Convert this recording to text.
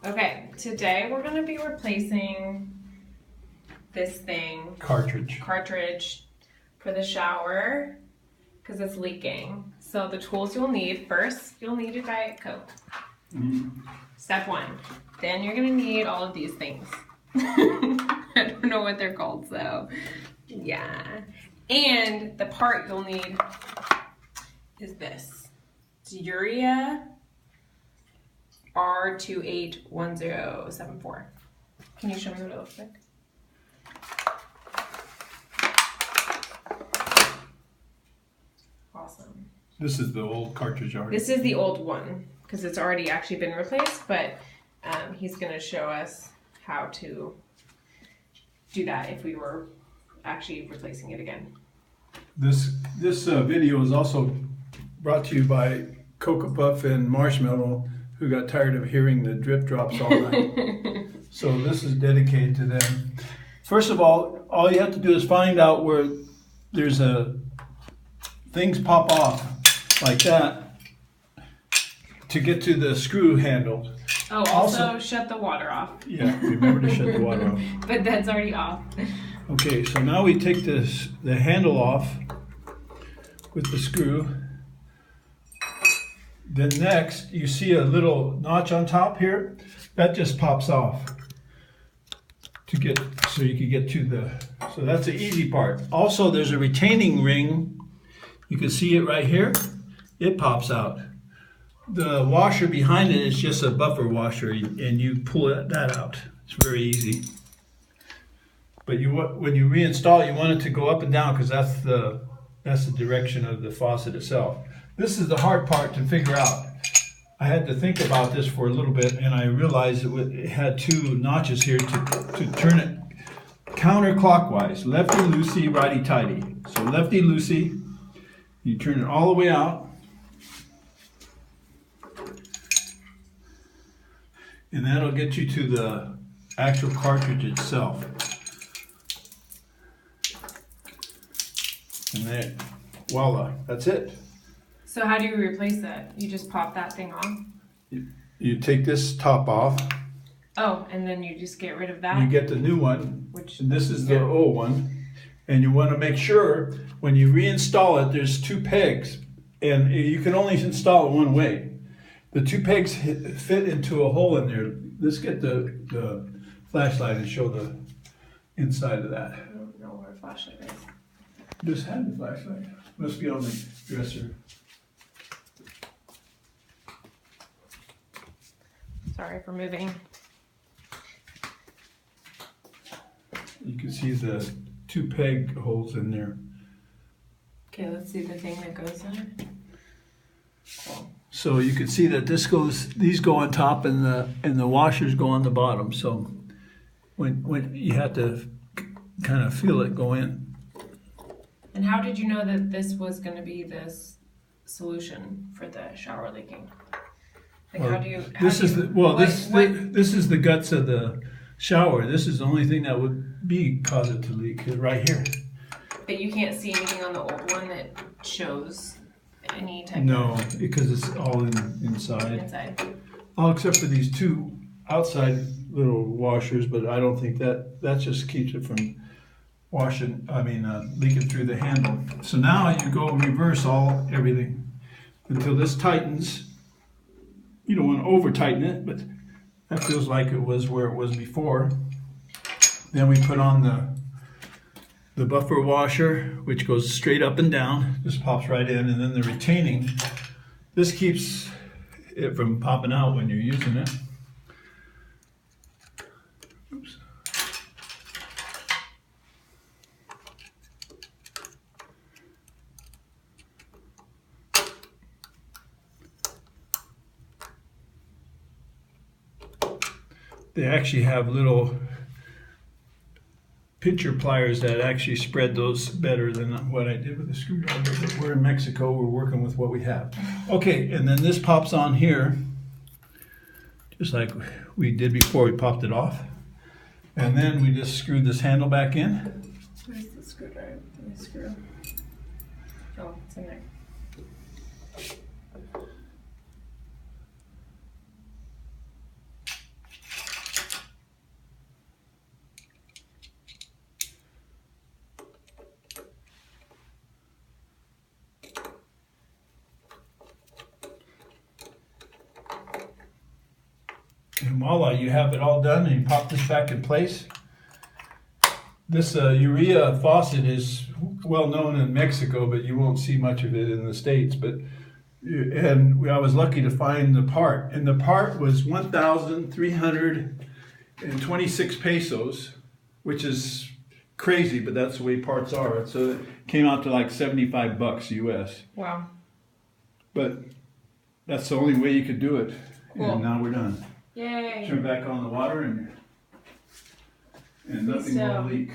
Okay, today we're going to be replacing this thing, Cartridge for the shower because it's leaking. So the tools you'll need, first you'll need a Diet Coke. Step one. Then you're going to need all of these things. I don't know what they're called, so yeah. And the part you'll need is this. It's URREA R281074. Can you show me what it looks like? Awesome. This is the old cartridge already. This is the old one because it's already actually been replaced, but he's going to show us how to do that if we were actually replacing it again. This video is also brought to you by Cocoa Puff and Marshmallow, who got tired of hearing the drip drops all night. So this is dedicated to them. First of all you have to do is find out where there's things pop off like that to get to the screw handle. Oh, also shut the water off. Yeah, remember to shut the water off. But that's already off. Okay, so now we take the handle off with the screw. Then next, you see a little notch on top here. That just pops off so you can get to so that's the easy part. Also, there's a retaining ring. You can see it right here. It pops out. The washer behind it is just a buffer washer, and you pull that out. It's very easy. But when you reinstall it, you want it to go up and down because that's the direction of the faucet itself. This is the hard part to figure out. I had to think about this for a little bit, and I realized it had two notches here to turn it counterclockwise. Lefty-loosey, righty-tighty. So lefty-loosey, you turn it all the way out. And that'll get you to the actual cartridge itself. And then, voila, that's it. So how do you replace that? You just pop that thing off? You take this top off. Oh, and then you just get rid of that? You get the new one. And this is the old one. And you want to make sure when you reinstall it, there's two pegs. And you can only install it one way. The two pegs fit into a hole in there. Let's get the flashlight and show the inside of that. I don't know where a flashlight is. Just had the flashlight. Must be on the dresser. Sorry for moving. You can see the two peg holes in there. Okay, let's see the thing that goes in. Cool. So you can see that these go on top and the washers go on the bottom. So when you have to kind of feel it go in. And how did you know that this was going to be this solution for the shower leaking? Like this is the guts of the shower. This is the only thing that would cause it to leak right here. But you can't see anything on the old one that shows any type No, because it's all inside. All except for these two outside little washers, but I don't think that just keeps it from leaking through the handle. So now you go reverse everything until this tightens. You don't want to over tighten it, but that feels like it was where it was before. Then we put on the buffer washer, which goes straight up and down. This pops right in, and then the retaining. This keeps it from popping out when you're using it. Oops. They actually have little pincher pliers that actually spread those better than what I did with the screwdriver. But we're in Mexico, we're working with what we have. Okay, and then this pops on here, just like we did before we popped it off. And then we just screwed this handle back in. Where's the screwdriver? The screw. Oh, it's in there. And voila, you have it all done, and you pop this back in place. This URREA faucet is well known in Mexico, but you won't see much of it in the States. I was lucky to find the part, and the part was 1,326 pesos, which is crazy, but that's the way parts are. So it came out to like $75 US. Wow. But that's the only way you could do it. Cool. And now we're done. Yay. Turn back on the water and nothing will leak.